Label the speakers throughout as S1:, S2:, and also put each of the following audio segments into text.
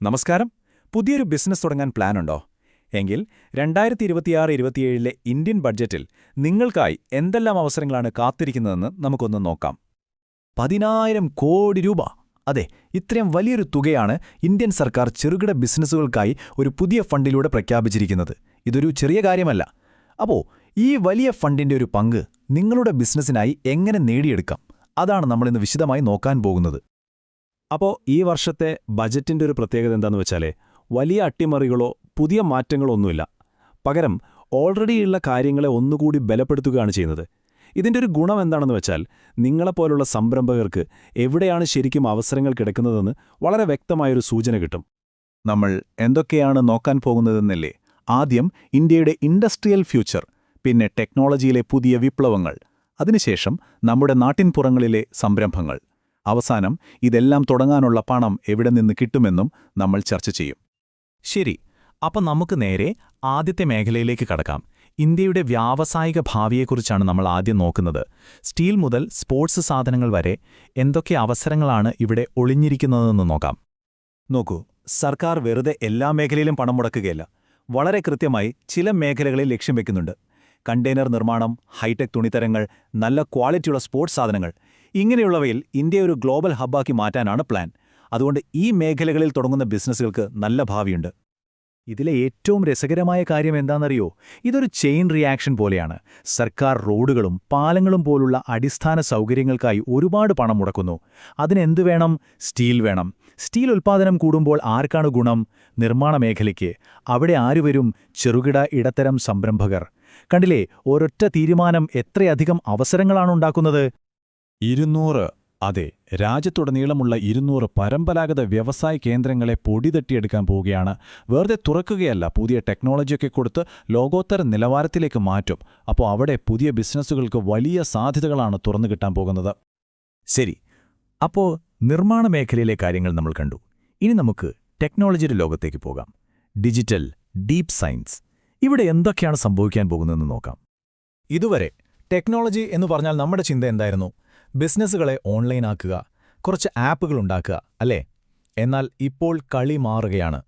S1: നമസ്കാരം. പുതിയൊരു ബിസിനസ് തുടങ്ങാൻ പ്ലാനുണ്ടോ? എങ്കിൽ 2026-27 ഇന്ത്യൻ ബഡ്ജറ്റിൽ നിങ്ങൾക്കായി എന്തെല്ലാം അവസരങ്ങളാണ് കാത്തിരിക്കുന്നതെന്ന് നമുക്കൊന്ന് നോക്കാം.
S2: 10,000 കോടി രൂപ. അതെ, ഇത്രയും വലിയൊരു തുകയാണ് ഇന്ത്യൻ സർക്കാർ ചെറുകിട ബിസിനസ്സുകൾക്കായി ഒരു പുതിയ ഫണ്ടിലൂടെ പ്രഖ്യാപിച്ചിരിക്കുന്നത്. ഇതൊരു ചെറിയ കാര്യമല്ല. അപ്പോൾ ഈ വലിയ ഫണ്ടിന്റെ ഒരു പങ്ക് നിങ്ങളുടെ ബിസിനസ്സിനായി എങ്ങനെ നേടിയെടുക്കാം, അതാണ് നമ്മളിന്ന് വിശദമായി നോക്കാൻ പോകുന്നത്.
S1: അപ്പോൾ ഈ വർഷത്തെ ബജറ്റിന്റെ ഒരു പ്രത്യേകത എന്താണെന്ന് വെച്ചാൽ വലിയ അട്ടിമറികളോ പുതിയ മാറ്റങ്ങളോ ഒന്നുമില്ല. പകരം ഓൾറെഡിയുള്ള കാര്യങ്ങളെ ഒന്നുകൂടി ബലപ്പെടുത്തുകയാണ് ചെയ്യുന്നത്. ഇതിന്റെ ഒരു ഗുണം എന്താണെന്ന് വെച്ചാൽ നിങ്ങളെപ്പോലുള്ള സംരംഭകർക്ക് എവിടെയാണ് ശരിക്കും അവസരങ്ങൾ കിടക്കുന്നതെന്ന് വളരെ വ്യക്തമായൊരു സൂചന കിട്ടും.
S2: നമ്മൾ എന്തൊക്കെയാണ് നോക്കാൻ പോകുന്നതെന്നല്ലേ? ആദ്യം ഇന്ത്യയുടെ ഇൻഡസ്ട്രിയൽ ഫ്യൂച്ചർ, പിന്നെ ടെക്നോളജിയിലെ പുതിയ വിപ്ലവങ്ങൾ, അതിനുശേഷം നമ്മുടെ നാട്ടിൻപുറങ്ങളിലെ സംരംഭങ്ങൾ, അവസാനം ഇതെല്ലാം തുടങ്ങാനുള്ള പണം എവിടെ നിന്ന് കിട്ടുമെന്നും നമ്മൾ ചർച്ച ചെയ്യും.
S3: ശരി, അപ്പം നമുക്ക് നേരെ ആദ്യത്തെ മേഖലയിലേക്ക് കടക്കാം. ഇന്ത്യയുടെ വ്യാവസായിക ഭാവിയെക്കുറിച്ചാണ് നമ്മൾ ആദ്യം നോക്കുന്നത്. സ്റ്റീൽ മുതൽ സ്പോർട്സ് സാധനങ്ങൾ വരെ എന്തൊക്കെ അവസരങ്ങളാണ് ഇവിടെ ഒളിഞ്ഞിരിക്കുന്നതെന്ന് നോക്കാം.
S2: നോക്കൂ, സർക്കാർ വെറുതെ എല്ലാ മേഖലയിലും പണം മുടക്കുകയല്ല. വളരെ കൃത്യമായി ചില മേഖലകളിൽ ലക്ഷ്യം വെക്കുന്നുണ്ട്. കണ്ടെയ്നർ നിർമ്മാണം, ഹൈടെക് തുണിത്തരങ്ങൾ, നല്ല ക്വാളിറ്റിയുള്ള സ്പോർട്സ് സാധനങ്ങൾ, ഇങ്ങനെയുള്ളവയിൽ ഇന്ത്യ ഒരു ഗ്ലോബൽ ഹബ്ബാക്കി മാറ്റാനാണ് പ്ലാൻ. അതുകൊണ്ട് ഈ മേഖലകളിൽ തുടങ്ങുന്ന ബിസിനസ്സുകൾക്ക് നല്ല ഭാവിയുണ്ട്. ഇതിലെ ഏറ്റവും രസകരമായ കാര്യം എന്താണെന്നറിയോ? ഇതൊരു ചെയിൻ റിയാക്ഷൻ പോലെയാണ്. സർക്കാർ റോഡുകളും പാലങ്ങളും പോലുള്ള അടിസ്ഥാന സൗകര്യങ്ങൾക്കായി ഒരുപാട് പണം മുടക്കുന്നു. അതിനെന്ത് വേണം? സ്റ്റീൽ വേണം. സ്റ്റീൽ ഉൽപ്പാദനം കൂടുമ്പോൾ ആർക്കാണ് ഗുണം? നിർമ്മാണ മേഖലയ്ക്ക്. അവിടെ ആരുവരും? ചെറുകിട ഇടത്തരം സംരംഭകർ. കണ്ടില്ലേ, ഒരൊറ്റ തീരുമാനം എത്രയധികം അവസരങ്ങളാണുണ്ടാക്കുന്നത്.
S1: 200, അതെ, രാജ്യത്തുടനീളമുള്ള 200 പരമ്പരാഗത വ്യവസായ കേന്ദ്രങ്ങളെ പൊടിതട്ടിയെടുക്കാൻ പോവുകയാണ്. വെറുതെ തുറക്കുകയല്ല, പുതിയ ടെക്നോളജിയൊക്കെ കൊടുത്ത് ലോകോത്തര നിലവാരത്തിലേക്ക് മാറ്റും. അപ്പോൾ അവിടെ പുതിയ ബിസിനസ്സുകൾക്ക് വലിയ സാധ്യതകളാണ് തുറന്നു കിട്ടാൻ പോകുന്നത്.
S2: ശരി, അപ്പോൾ നിർമ്മാണ മേഖലയിലെ കാര്യങ്ങൾ നമ്മൾ കണ്ടു. ഇനി നമുക്ക് ടെക്നോളജിയുടെ ലോകത്തേക്ക് പോകാം. ഡിജിറ്റൽ, ഡീപ് സയൻസ്, ഇവിടെ എന്തൊക്കെയാണ് സംഭവിക്കാൻ പോകുന്നതെന്ന് നോക്കാം.
S3: ഇതുവരെ ടെക്നോളജി എന്ന് പറഞ്ഞാൽ നമ്മുടെ ചിന്ത എന്തായിരുന്നു? ബിസിനസ്സുകളെ ഓൺലൈനാക്കുക, കുറച്ച് ആപ്പുകൾ ഉണ്ടാക്കുക, അല്ലേ? എന്നാൽ ഇപ്പോൾ കളി മാറുകയാണ്.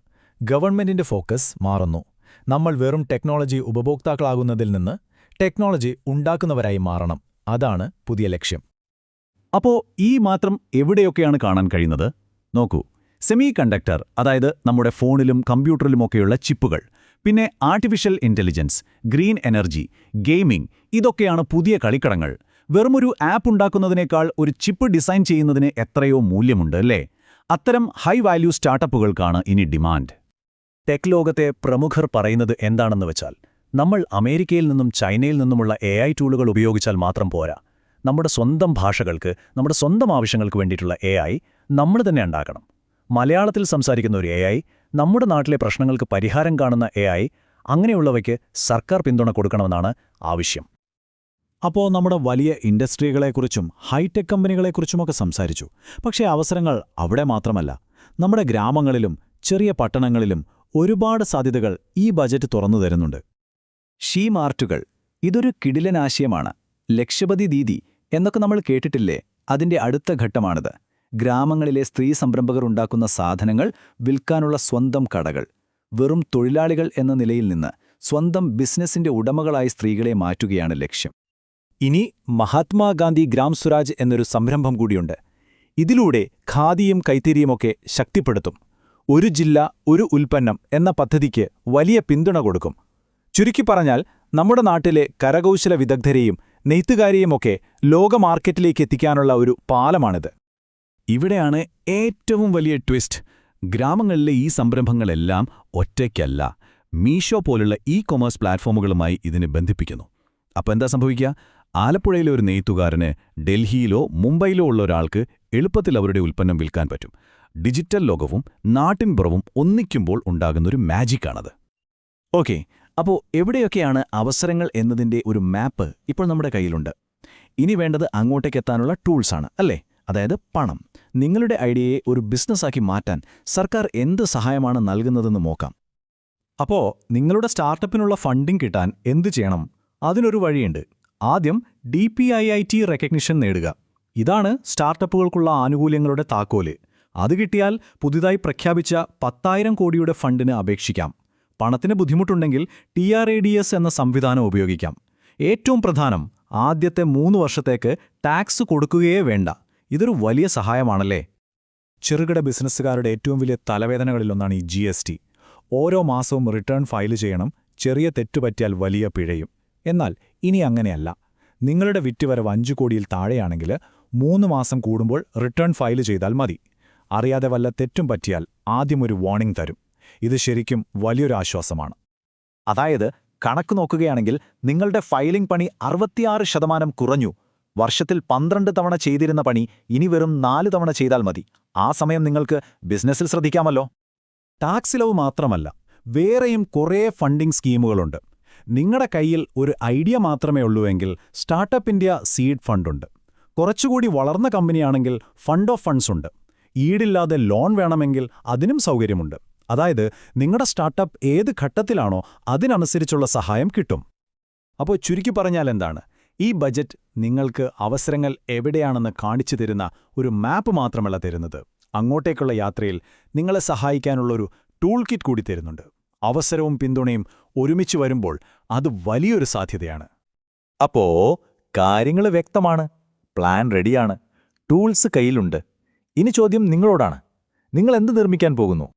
S3: ഗവൺമെന്റിന്റെ ഫോക്കസ് മാറുന്നു. നമ്മൾ വെറും ടെക്നോളജി ഉപഭോക്താക്കളാകുന്നതിൽ നിന്ന് ടെക്നോളജി ഉണ്ടാക്കുന്നവരായി മാറണം. അതാണ് പുതിയ ലക്ഷ്യം.
S2: അപ്പോൾ ഈ മാത്രം എവിടെയൊക്കെയാണ് കാണാൻ കഴിയുന്നത്? നോക്കൂ, സെമി കണ്ടക്ടർ, അതായത് നമ്മുടെ ഫോണിലും കമ്പ്യൂട്ടറിലുമൊക്കെയുള്ള ചിപ്പുകൾ, പിന്നെ artificial intelligence, green energy, gaming, ഇതൊക്കെയാണ് പുതിയ കളിക്കടങ്ങൾ. വെറുമൊരു ആപ്പ് ഉണ്ടാക്കുന്നതിനേക്കാൾ ഒരു ചിപ്പ് ഡിസൈൻ ചെയ്യുന്നതിന് എത്രയോ മൂല്യമുണ്ട്, അല്ലേ? അത്തരം ഹൈ വാല്യൂ സ്റ്റാർട്ടപ്പുകൾക്കാണ് ഇനി ഡിമാൻഡ്. ടെക് ലോകത്തെ പ്രമുഖർ പറയുന്നത് എന്താണെന്ന് വെച്ചാൽ, നമ്മൾ അമേരിക്കയിൽ നിന്നും ചൈനയിൽ നിന്നുമുള്ള AI ടൂളുകൾ ഉപയോഗിച്ചാൽ മാത്രം പോരാ. നമ്മുടെ സ്വന്തം ഭാഷകൾക്ക്, നമ്മുടെ സ്വന്തം ആവശ്യങ്ങൾക്ക് വേണ്ടിയിട്ടുള്ള AI നമ്മൾ തന്നെ ഉണ്ടാക്കണം. മലയാളത്തിൽ സംസാരിക്കുന്ന ഒരു AI, നമ്മുടെ നാട്ടിലെ പ്രശ്നങ്ങൾക്ക് പരിഹാരം കാണുന്ന AI, അങ്ങനെയുള്ളവയ്ക്ക് സർക്കാർ പിന്തുണ കൊടുക്കണമെന്നാണ് ആവശ്യം.
S1: അപ്പോൾ നമ്മുടെ വലിയ ഇൻഡസ്ട്രികളെക്കുറിച്ചും ഹൈടെക് കമ്പനികളെക്കുറിച്ചുമൊക്കെ സംസാരിച്ചു. പക്ഷേ അവസരങ്ങൾ അവിടെ മാത്രമല്ല. നമ്മുടെ ഗ്രാമങ്ങളിലും ചെറിയ പട്ടണങ്ങളിലും ഒരുപാട് സാധ്യതകൾ ഈ ബജറ്റ് തുറന്നു തരുന്നുണ്ട്.
S2: ഷീ മാർട്ടുകൾ, ഇതൊരു കിടിലനാശയമാണ്. ലക്ഷപതി ദീദി എന്നൊക്കെ നമ്മൾ കേട്ടിട്ടില്ലേ? അതിന്റെ അടുത്ത ഘട്ടമാണിത്. ഗ്രാമങ്ങളിലെ സ്ത്രീ സംരംഭകർ ഉണ്ടാക്കുന്ന സാധനങ്ങൾ വിൽക്കാനുള്ള സ്വന്തം കടകൾ. വെറും തൊഴിലാളികൾ എന്ന നിലയിൽ നിന്ന് സ്വന്തം ബിസിനസിന്റെ ഉടമകളായി സ്ത്രീകളെ മാറ്റുകയാണ് ലക്ഷ്യം.
S1: ഇനി മഹാത്മാഗാന്ധി ഗ്രാം സ്വരാജ് എന്നൊരു സംരംഭം കൂടിയുണ്ട്. ഇതിലൂടെ ഖാദിയും കൈത്തറിയുമൊക്കെ ശക്തിപ്പെടുത്തും. ഒരു ജില്ല ഒരു ഉൽപ്പന്നം എന്ന പദ്ധതിക്ക് വലിയ പിന്തുണ കൊടുക്കും. ചുരുക്കി പറഞ്ഞാൽ നമ്മുടെ നാട്ടിലെ കരകൗശല വിദഗ്ധരെയും നെയ്ത്തുകാരെയുമൊക്കെ ലോക മാർക്കറ്റിലേക്ക് എത്തിക്കാനുള്ള ഒരു പാലമാണിത്.
S2: ഇവിടെയാണ് ഏറ്റവും വലിയ ട്വിസ്റ്റ്. ഗ്രാമങ്ങളിലെ ഈ സംരംഭങ്ങളെല്ലാം ഒറ്റയ്ക്കല്ല, മീഷോ പോലുള്ള കൊമേഴ്സ് പ്ലാറ്റ്ഫോമുകളുമായി ഇതിനെ ബന്ധിപ്പിക്കുന്നു. അപ്പോൾ എന്താ സംഭവിക്കുക? ആലപ്പുഴയിലെ ഒരു നെയ്ത്തുകാരന് ഡൽഹിയിലോ മുംബൈയിലോ ഉള്ള ഒരാൾക്ക് എളുപ്പത്തിൽ അവരുടെ ഉൽപ്പന്നം വിൽക്കാൻ പറ്റും. ഡിജിറ്റൽ ലോകവും നാട്ടിൻപുറവും ഒന്നിക്കുമ്പോൾ ഉണ്ടാകുന്നൊരു മാജിക്കാണത്. ഓക്കെ, അപ്പോൾ എവിടെയൊക്കെയാണ് അവസരങ്ങൾ എന്നതിൻ്റെ ഒരു മാപ്പ് ഇപ്പോൾ നമ്മുടെ കയ്യിലുണ്ട്. ഇനി വേണ്ടത് അങ്ങോട്ടേക്കെത്താനുള്ള ടൂൾസാണ്, അല്ലേ? അതായത് പണം. നിങ്ങളുടെ ഐഡിയയെ ഒരു ബിസിനസ്സാക്കി മാറ്റാൻ സർക്കാർ എന്ത് സഹായമാണ് നൽകുന്നതെന്ന് നോക്കാം.
S3: അപ്പോൾ നിങ്ങളുടെ സ്റ്റാർട്ടപ്പിനുള്ള ഫണ്ടിംഗ് കിട്ടാൻ എന്തു ചെയ്യണം? അതിനൊരു വഴിയുണ്ട്. ആദ്യം DPIIT റെക്കഗ്നിഷൻ നേടുക. ഇതാണ് സ്റ്റാർട്ടപ്പുകൾക്കുള്ള ആനുകൂല്യങ്ങളുടെ താക്കോല്.
S2: അത് കിട്ടിയാൽ പുതുതായി പ്രഖ്യാപിച്ച 10,000 കോടിയുടെ ഫണ്ടിന് അപേക്ഷിക്കാം. പണത്തിന് ബുദ്ധിമുട്ടുണ്ടെങ്കിൽ TRADS എന്ന സംവിധാനം ഉപയോഗിക്കാം. ഏറ്റവും പ്രധാനം, ആദ്യത്തെ 3 വർഷത്തേക്ക് ടാക്സ് കൊടുക്കുകയേ വേണ്ട. ഇതൊരു വലിയ സഹായമാണല്ലേ?
S3: ചെറുകിട ബിസിനസ്സുകാരുടെ ഏറ്റവും വലിയ തലവേദനകളിലൊന്നാണ് ഈ GST. ഓരോ മാസവും റിട്ടേൺ ഫയൽ ചെയ്യണം, ചെറിയ തെറ്റുപറ്റിയാൽ വലിയ പിഴയും. എന്നാൽ ഇനി അങ്ങനെയല്ല. നിങ്ങളുടെ വിറ്റുവരവ് 5 കോടിയിൽ താഴെയാണെങ്കിൽ 3 മാസം കൂടുമ്പോൾ റിട്ടേൺ ഫയൽ ചെയ്താൽ മതി. അറിയാതെ വല്ല തെറ്റും പറ്റിയാൽ ആദ്യം ഒരു വാർണിംഗ് തരും. ഇത് ശരിക്കും വലിയൊരു ആശ്വാസമാണ്.
S1: അതായത് കണക്ക് നോക്കുകയാണെങ്കിൽ നിങ്ങളുടെ ഫയലിംഗ് പണി 66% കുറഞ്ഞു. വർഷത്തിൽ 12 തവണ ചെയ്തിരുന്ന പണി ഇനി വെറും 4 തവണ ചെയ്താൽ മതി. ആ സമയം നിങ്ങൾക്ക് ബിസിനസ്സിൽ ശ്രദ്ധിക്കാമല്ലോ.
S2: ടാക്സ് ഇളവ് മാത്രമല്ല, വേറെയും കുറേ ഫണ്ടിംഗ് സ്കീമുകളുണ്ട്. നിങ്ങളുടെ കയ്യിൽ ഒരു ഐഡിയ മാത്രമേ ഉള്ളൂവെങ്കിൽ സ്റ്റാർട്ടപ്പ് ഇന്ത്യ സീഡ് ഫണ്ടുണ്ട്. കുറച്ചുകൂടി വളർന്ന കമ്പനിയാണെങ്കിൽ ഫണ്ട് ഓഫ് ഫണ്ട്സ് ഉണ്ട്. ഈടില്ലാതെ ലോൺ വേണമെങ്കിൽ അതിനും സൗകര്യമുണ്ട്. അതായത് നിങ്ങളുടെ സ്റ്റാർട്ടപ്പ് ഏത് ഘട്ടത്തിലാണോ അതിനനുസരിച്ചുള്ള സഹായം കിട്ടും.
S3: അപ്പോൾ ചുരുക്കി പറഞ്ഞാൽ എന്താണ്? ഈ ബജറ്റ് നിങ്ങൾക്ക് അവസരങ്ങൾ എവിടെയാണെന്ന് കാണിച്ചു തരുന്ന ഒരു മാപ്പ് മാത്രമല്ല തരുന്നത്. അങ്ങോട്ടേക്കുള്ള യാത്രയിൽ നിങ്ങളെ സഹായിക്കാനുള്ളൊരു ടൂൾ കിറ്റ് കൂടി തരുന്നുണ്ട്. അവസരവും പിന്തുണയും ഒരുമിച്ച് വരുമ്പോൾ അത് വലിയൊരു സാധ്യതയാണ്.
S1: അപ്പോ കാര്യങ്ങൾ വ്യക്തമാണ്, പ്ലാൻ റെഡിയാണ്, ടൂൾസ് കയ്യിലുണ്ട്. ഇനി ചോദ്യം നിങ്ങളോടാണ്. നിങ്ങൾ എന്ത് നിർമ്മിക്കാൻ പോകുന്നു?